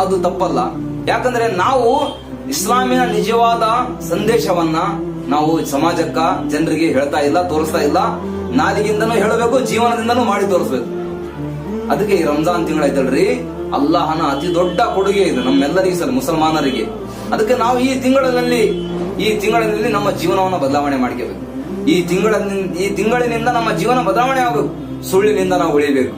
ಅದು ತಪ್ಪಲ್ಲ. ಯಾಕಂದ್ರೆ ನಾವು ಇಸ್ಲಾಮಿನ ನಿಜವಾದ ಸಂದೇಶವನ್ನ ನಾವು ಸಮಾಜಕ್ಕ ಜನರಿಗೆ ಹೇಳ್ತಾ ಇಲ್ಲ, ತೋರಿಸ್ತಾ ಇಲ್ಲ. ನಾಲಿಗಿಂದನೂ ಹೇಳಬೇಕು, ಜೀವನದಿಂದನೂ ಮಾಡಿ ತೋರಿಸ್ಬೇಕು. ಅದಕ್ಕೆ ಈ ರಂಜಾನ್ ತಿಂಗಳ ಐತಲ್ರಿ, ಅಲ್ಲಾಹನ ಅತಿ ದೊಡ್ಡ ಕೊಡುಗೆ ಇದೆ ನಮ್ಮೆಲ್ಲರಿಗೆ, ಮುಸಲ್ಮಾನರಿಗೆ. ಅದಕ್ಕೆ ನಾವು ಈ ತಿಂಗಳಿನಲ್ಲಿ ನಮ್ಮ ಜೀವನವನ್ನು ಬದಲಾವಣೆ ಮಾಡ್ಕೋಬೇಕು. ಈ ತಿಂಗಳಿನಿಂದ ನಮ್ಮ ಜೀವನ ಬದಲಾವಣೆ ಆಗಬೇಕು. ಸುಳ್ಳಿನಿಂದ ನಾವು ಉಳಿಬೇಕು,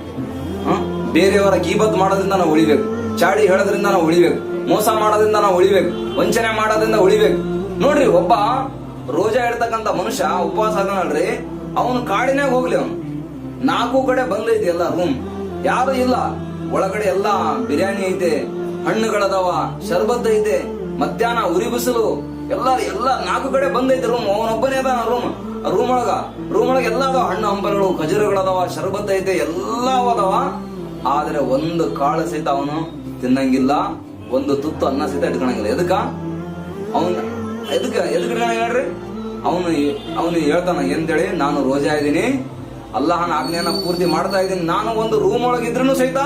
ಬೇರೆಯವರ ಗೀಬತ್ ಮಾಡೋದ್ರಿಂದ ನಾವು ಉಳಿಬೇಕು, ಚಾಡಿ ಹೇಳೋದ್ರಿಂದ ನಾವು ಉಳಿಬೇಕು, ಮೋಸ ಮಾಡೋದ್ರಿಂದ ನಾವು ಉಳಿಬೇಕು, ವಂಚನೆ ಮಾಡೋದ್ರಿಂದ ಉಳಿಬೇಕು. ನೋಡ್ರಿ, ಒಬ್ಬ ರೋಜಾ ಇಡ್ತಕ್ಕಂತ ಮನುಷ್ಯ ಉಪವಾಸ ಅದನಲ್ರಿ, ಅವನು ಕಾಡಿನಾಗ ಹೋಗ್ಲಿ, ಅವನು 4 ಕಡೆ ಬಂದೈತಿ ಎಲ್ಲ ರೂಮ್, ಯಾರು ಇಲ್ಲ, ಒಳಗಡೆ ಎಲ್ಲ ಬಿರಿಯಾನಿ ಐತೆ, ಹಣ್ಣುಗಳದವ, ಶರ್ಬತ್ ಐತೆ, ಮಧ್ಯಾಹ್ನ ಉರಿ ಬಿಸಿಲು, ಎಲ್ಲ 4 ಕಡೆ ಬಂದೈತಿ ರೂಮ್. ಅವನೊಬ್ಬನೇ ಅದಾನ ರೂಮ್ ಒಳಗ ಎಲ್ಲ ಅದಾವ, ಹಣ್ಣು ಹಂಪಲುಗಳು, ಖಜೂರಗಳದಾವ, ಶರ್ಬತ್ ಐತೆ, ಎಲ್ಲ ಅದಾವ. ಆದ್ರೆ ಒಂದು ಕಾಳು ಸಹಿತ ಅವನು ತಿನ್ನಂಗಿಲ್ಲ, ಒಂದು ತುತ್ತು ಅನ್ನ ಸಹಿತ ಇಟ್ಕೊಳಂಗಿಲ್ಲ. ಎದಕ್ಕೆ ಇಟ್ಕೊಳಂಗಿಲ್ರಿ? ಅವನು ಹೇಳ್ತಾನ ಎಂತೇಳಿ, ನಾನು ರೋಜಾ ಇದ್ದೀನಿ, ಅಲ್ಲಾಹನ ಆಜ್ಞೆಯನ್ನ ಪೂರ್ತಿ ಮಾಡ್ತಾ ಇದ್ದೀನಿ. ನಾನು ಒಂದು ರೂಮ್ ಒಳಗಿದ್ರು ಸಹಿತ,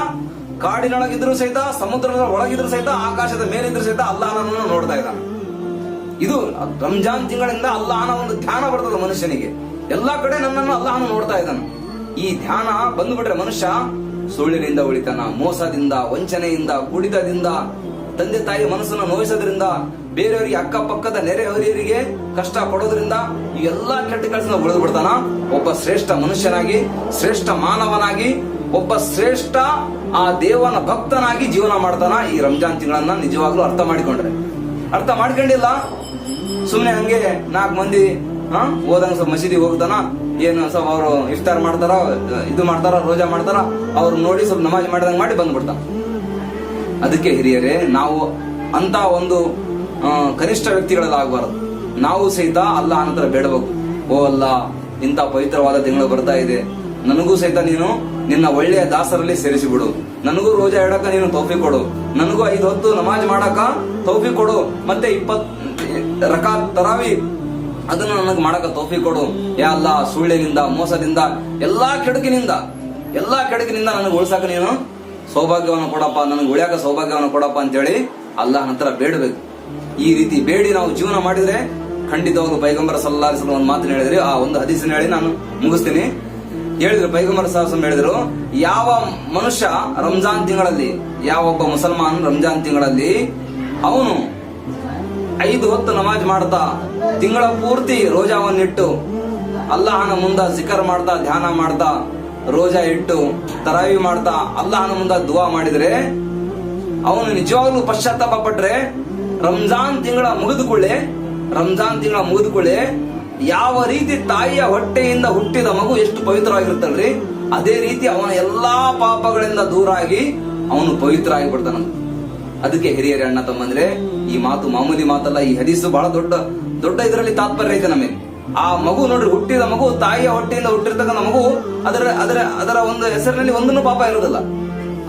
ಕಾಡಿನೊಳಗಿದ್ರು ಸಹಿತ, ಸಮುದ್ರದ ಒಳಗಿದ್ರು ಸಹಿತ, ಆಕಾಶದ ಮೇಲಿದ್ರು ಸಹಿತ ಅಲ್ಲಾಹನನ್ನು ನೋಡ್ತಾ ಇದ್ದಾನೆ. ಇದು ರಂಜಾನ್ ತಿಂಗಳಿಂದ ಅಲ್ಲಾಹನ ಒಂದು ಧ್ಯಾನ ಬರ್ತದ ಮನುಷ್ಯನಿಗೆ. ಎಲ್ಲಾ ಕಡೆ ನನ್ನನ್ನು ಅಲ್ಲಾಹನ ನೋಡ್ತಾ ಇದ್ದಾನೆ. ಈ ಧ್ಯಾನ ಬಂದ್ಬಿಟ್ರೆ ಮನುಷ್ಯ ಸುಳ್ಳಿನಿಂದ ಉಳಿತಾನ, ಮೋಸದಿಂದ, ವಂಚನೆಯಿಂದ, ಕುಡಿತದಿಂದ, ತಂದೆ ತಾಯಿ ಮನಸ್ಸನ್ನು ನೋಯಿಸೋದ್ರಿಂದ, ಬೇರೆಯವರಿಗೆ ಅಕ್ಕಪಕ್ಕದ ನೆರೆಹೊರೆಯವರಿಗೆ ಕಷ್ಟ ಪಡೋದ್ರಿಂದ, ಈ ಎಲ್ಲಾ ಕೆಟ್ಟ ಕೆಲಸ ಉಳಿದು ಬಿಡ್ತಾನ. ಒಬ್ಬ ಶ್ರೇಷ್ಠ ಮನುಷ್ಯನಾಗಿ, ಶ್ರೇಷ್ಠ ಮಾನವನಾಗಿ, ಒಬ್ಬ ಶ್ರೇಷ್ಠ ಆ ದೇವನ ಭಕ್ತನಾಗಿ ಜೀವನ ಮಾಡ್ತಾನ. ಈ ರಂಜಾನ್ ತಿಂಗಳನ್ನ ನಿಜವಾಗ್ಲೂ ಅರ್ಥ ಮಾಡ್ಕೊಂಡಿಲ್ಲ, ಸುಮ್ನೆ ಹಂಗೆ 4 ಮಂದಿ ಹೋದಂಗ ಸ್ವಲ್ಪ ಮಸೀದಿ ಹೋಗ್ತಾನ, ಏನು ಸ್ವಲ್ಪ ಅವರು ಇಫ್ತಾರ್ ಮಾಡ್ತಾರ, ಇದು ಮಾಡ್ತಾರ, ರೋಜಾ ಮಾಡ್ತಾರ, ಅವ್ರು ನೋಡಿ ಸ್ವಲ್ಪ ನಮಾಜ್ ಮಾಡಿದಂಗ ಮಾಡಿ ಬಂದ್ಬಿಡ್ತಾನ. ಅದಕ್ಕೆ ಹಿರಿಯರೇ, ನಾವು ಅಂತ ಒಂದು ಕನಿಷ್ಠ ವ್ಯಕ್ತಿಗಳಾಗಬಾರದು. ನಾವು ಸಹಿತ ಅಲ್ಲಾಹನ ಹತ್ರ ಬೇಡಬೇಕು. ಓ ಅಲ್ಲ, ಇಂಥ ಪವಿತ್ರವಾದ ತಿಂಗಳು ಬರ್ತಾ ಇದೆ, ನನಗೂ ಸಹಿತ ನೀನು ನಿನ್ನ ಒಳ್ಳೆಯ ದಾಸರಲ್ಲಿ ಸೇರಿಸಿಬಿಡು, ನನಗೂ ರೋಜಾ ಇಡಕ ನೀನು ತೌಫೀಕ್ ಕೊಡು, ನನಗೂ 5 ಹೊತ್ತು ನಮಾಜ್ ಮಾಡಕ ತೌಫೀಕ್ ಕೊಡು, ಮತ್ತೆ 20 ರಕಾತ್ ತರಾವಿ ಅದನ್ನ ನನಗೆ ಮಾಡಕ ತೌಫೀಕ್ ಕೊಡು. ಯಾ ಅಲ್ಲ, ಸುಳ್ಳಿನಿಂದ, ಮೋಸದಿಂದ, ಎಲ್ಲಾ ಕೆಡುಕಿನಿಂದ ನನಗೆ ಉಳಿಸಾಕ ನೀನು ಸೌಭಾಗ್ಯವನ್ನು ಕೊಡಪ್ಪ, ನನಗೆ ಉಳಿಯಾಕ ಸೌಭಾಗ್ಯವನ್ನು ಕೊಡಪ್ಪ ಅಂತೇಳಿ ಅಲ್ಲಾಹನ ಹತ್ರ ಬೇಡಬೇಕು. ಈ ರೀತಿ ಬೇಡಿ ನಾವು ಜೀವನ ಮಾಡಿದ್ರೆ ಖಂಡಿತವಾಗ್ಲೂ ಪೈಗಂಬರ ಸಲ್ಲಲ್ಲಾಹು ಅಲೈಹಿ ವಸಲ್ಲಂ ಒಂದು ಮಾತನ್ನ ಹೇಳಿದ್ರೆ, ಆ ಒಂದು ಹದೀಸನ್ನ ಹೇಳಿ ನಾನು ಮುಗಿಸ್ತೀನಿ. ಹೇಳಿದ್ರು, ಪೈಗಂಬರ ಸಲ್ಲಲ್ಲಾಹು ಅಲೈಹಿ ವಸಲ್ಲಂ ಹೇಳಿದ್ರು, ಯಾವ ಮನುಷ್ಯ ರಂಜಾನ್ ತಿಂಗಳಲ್ಲಿ, ಯಾವೊಬ್ಬ ಮುಸಲ್ಮಾನ್ ರಂಜಾನ್ ತಿಂಗಳಲ್ಲಿ ಅವನು 5 ಹೊತ್ತು ನಮಾಜ್ ಮಾಡ್ತಾ, ತಿಂಗಳ ಪೂರ್ತಿ ರೋಜಾವನ್ನಿಟ್ಟು, ಅಲ್ಲಾಹನ ಮುಂದ ಜಿಕರ್ ಮಾಡ್ತಾ, ಧ್ಯಾನ ಮಾಡ್ತಾ, ರೋಜಾ ಇಟ್ಟು, ತರಾವಿ ಮಾಡ್ತಾ, ಅಲ್ಲಾಹನ ಮುಂದ ದುವಾ ಮಾಡಿದ್ರೆ, ಅವನು ನಿಜವಾಗ್ಲೂ ಪಶ್ಚಾತ್ತಾಪ ಪಟ್ರೆ, ರಂಜಾನ್ ತಿಂಗಳ ಮುಗಿದುಕೊಳ್ಳೆ ಯಾವ ರೀತಿ ತಾಯಿಯ ಹೊಟ್ಟೆಯಿಂದ ಹುಟ್ಟಿದ ಮಗು ಎಷ್ಟು ಪವಿತ್ರವಾಗಿರುತ್ತಲ್ರಿ, ಅದೇ ರೀತಿ ಅವನ ಎಲ್ಲಾ ಪಾಪಗಳಿಂದ ದೂರ ಆಗಿ ಅವನು ಪವಿತ್ರ ಆಗಿಬಿಡ್ತಾನ. ಅದಕ್ಕೆ ಹಿರಿಯರೇ, ಅಣ್ಣ ತಮ್ಮಂದ್ರೆ, ಈ ಮಾತು ಮಾಮೂಲಿ ಮಾತಲ್ಲ, ಈ ಹದೀಸು ಬಹಳ ದೊಡ್ಡ ಇದರಲ್ಲಿ ತಾತ್ಪರ್ಯ ಐತೆ ನಮಗೆ. ಆ ಮಗು ನೋಡ್ರಿ, ಹುಟ್ಟಿದ ಮಗು, ತಾಯಿಯ ಹೊಟ್ಟೆಯಿಂದ ಹುಟ್ಟಿರ್ತಕ್ಕಂಥ ಮಗು, ಅದರ ಒಂದು ಹೆಸರಿನಲ್ಲಿ ಒಂದನ್ನು ಪಾಪ ಇರೋದಿಲ್ಲ.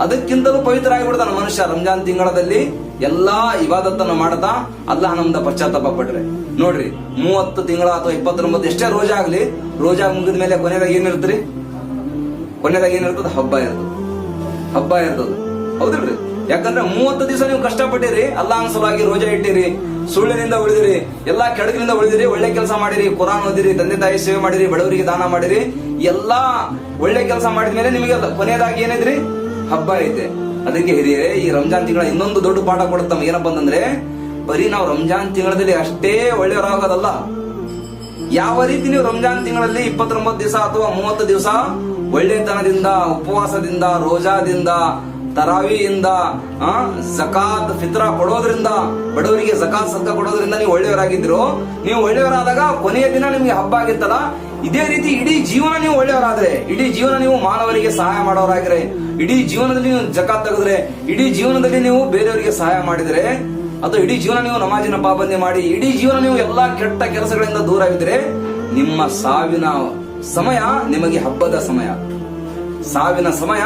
ಅದಕ್ಕಿಂತಲೂ ಪವಿತ್ರ ಆಗಿಬಿಡ್ತಾನ ಮನುಷ್ಯ ರಂಜಾನ್ ತಿಂಗಳಲ್ಲಿ ಎಲ್ಲಾ ಇಬಾದತ್ತನ್ನು ಮಾಡ್ತಾ ಅಲ್ಲಾಹನ ಮುಂದೆ ಪಶ್ಚಾತ್ತಾಪ ಪಟ್ರೆ. ನೋಡ್ರಿ, 30 ತಿಂಗಳ ಅಥವಾ 29 ಎಷ್ಟೇ ರೋಜಾ ಆಗ್ಲಿ, ರೋಜಾ ಮುಗಿದ ಮೇಲೆ ಕೊನೆದಾಗ ಏನಿರ್ತದೆ? ಹಬ್ಬ ಇರ್ತದ, ಹೌದಿಲ್ರಿ? ಯಾಕಂದ್ರೆ 30 ದಿವಸ ನೀವು ಕಷ್ಟಪಟ್ಟಿರಿ, ಅಲ್ಲಾಹನ ಸಲುವಾಗಿ ರೋಜಾ ಇಟ್ಟಿರಿ, ಸುಳ್ಳಿನಿಂದ ಉಳಿದಿರಿ, ಎಲ್ಲಾ ಕೆಡಕಿನಿಂದ ಉಳಿದಿರಿ, ಒಳ್ಳೆ ಕೆಲಸ ಮಾಡಿರಿ, ಕುರಾನ್ ಓದಿರಿ, ತಂದೆ ತಾಯಿ ಸೇವೆ ಮಾಡಿರಿ, ಬಡವರಿಗೆ ದಾನ ಮಾಡಿರಿ, ಎಲ್ಲಾ ಒಳ್ಳೆ ಕೆಲಸ ಮಾಡಿದ್ಮೇಲೆ ನಿಮಗೆ ಕೊನೆಯದಾಗಿ ಏನಿದ್ರಿ? ಹಬ್ಬ ಐತೆ. ಅದಕ್ಕೆ ಹಿರಿಯರೇ, ಈ ರಂಜಾನ್ ತಿಂಗಳ ಇನ್ನೊಂದು ದೊಡ್ಡ ಪಾಠ ಕೊಡುತ್ತ ಏನಪ್ಪ ಅಂತಂದ್ರೆ, ಬರೀ ನಾವು ರಂಜಾನ್ ತಿಂಗಳಲ್ಲಿ ಅಷ್ಟೇ ಒಳ್ಳೆಯವರಾಗೋದಲ್ಲ. ಯಾವ ರೀತಿ ನೀವು ರಂಜಾನ್ ತಿಂಗಳಲ್ಲಿ 29 ದಿವಸ ಅಥವಾ 30 ದಿವಸ ಒಳ್ಳೆತನದಿಂದ, ಉಪವಾಸದಿಂದ, ರೋಜಾದಿಂದ, ತರಾವಿಯಿಂದ, ಜಕಾತ್ ಫಿತ್ರ ಕೊಡೋದ್ರಿಂದ, ಬಡವರಿಗೆ ಜಕಾತ್ ಸದ್ಕ ಕೊಡೋದ್ರಿಂದ ನೀವು ಒಳ್ಳೆಯವರಾಗಿದ್ರು. ನೀವು ಒಳ್ಳೆಯವರಾದಾಗ ಕೊನೆಯ ದಿನ ನಿಮ್ಗೆ ಹಬ್ಬ ಆಗಿತ್ತಲ್ಲ, ಇದೇ ರೀತಿ ಇಡೀ ಜೀವನ ನೀವು ಒಳ್ಳೆಯವರಾದ್ರೆ, ಇಡೀ ಜೀವನ ನೀವು ಮಾನವರಿಗೆ ಸಹಾಯ ಮಾಡೋರಾಗಿದ್ರೆ, ಇಡೀ ಜೀವನದಲ್ಲಿ ನೀವು ಜಕಾತ್ ತೆಗೆದ್ರೆ, ಇಡೀ ಜೀವನದಲ್ಲಿ ನೀವು ಬೇರೆಯವರಿಗೆ ಸಹಾಯ ಮಾಡಿದ್ರೆ, ಅಥವಾ ಇಡೀ ಜೀವನ ನೀವು ನಮಾಜಿನ ಪಾಬಂದಿ ಮಾಡಿ, ಇಡೀ ಜೀವನ ನೀವು ಎಲ್ಲಾ ಕೆಟ್ಟ ಕೆಲಸಗಳಿಂದ ದೂರವಿದ್ರೆ, ನಿಮ್ಮ ಸಾವಿನ ಸಮಯ ನಿಮಗೆ ಹಬ್ಬದ ಸಮಯ, ಸಾವಿನ ಸಮಯ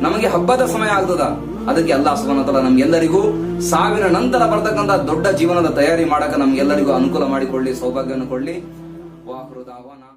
ನಮಗೆ ಹಬ್ಬದ ಸಮಯ ಆಗ್ತದ. ಅದಕ್ಕೆ ಅಲ್ಲಾಹ್ ಸುಬ್ಹಾನಹು ವ ತಆಲಾ ನಮ್ಗೆಲ್ಲರಿಗೂ ಸಾವಿನ ನಂತರ ಬರ್ತಕ್ಕಂಥ ದೊಡ್ಡ ಜೀವನದ ತಯಾರಿ ಮಾಡಕ ನಮ್ಗೆಲ್ಲರಿಗೂ ಅನುಕೂಲ ಮಾಡಿಕೊಳ್ಳಿ, ಸೌಭಾಗ್ಯವನ್ನು ಕೊಡ್ಲಿ. ವಾಹೃ ದಾವಾನಾ.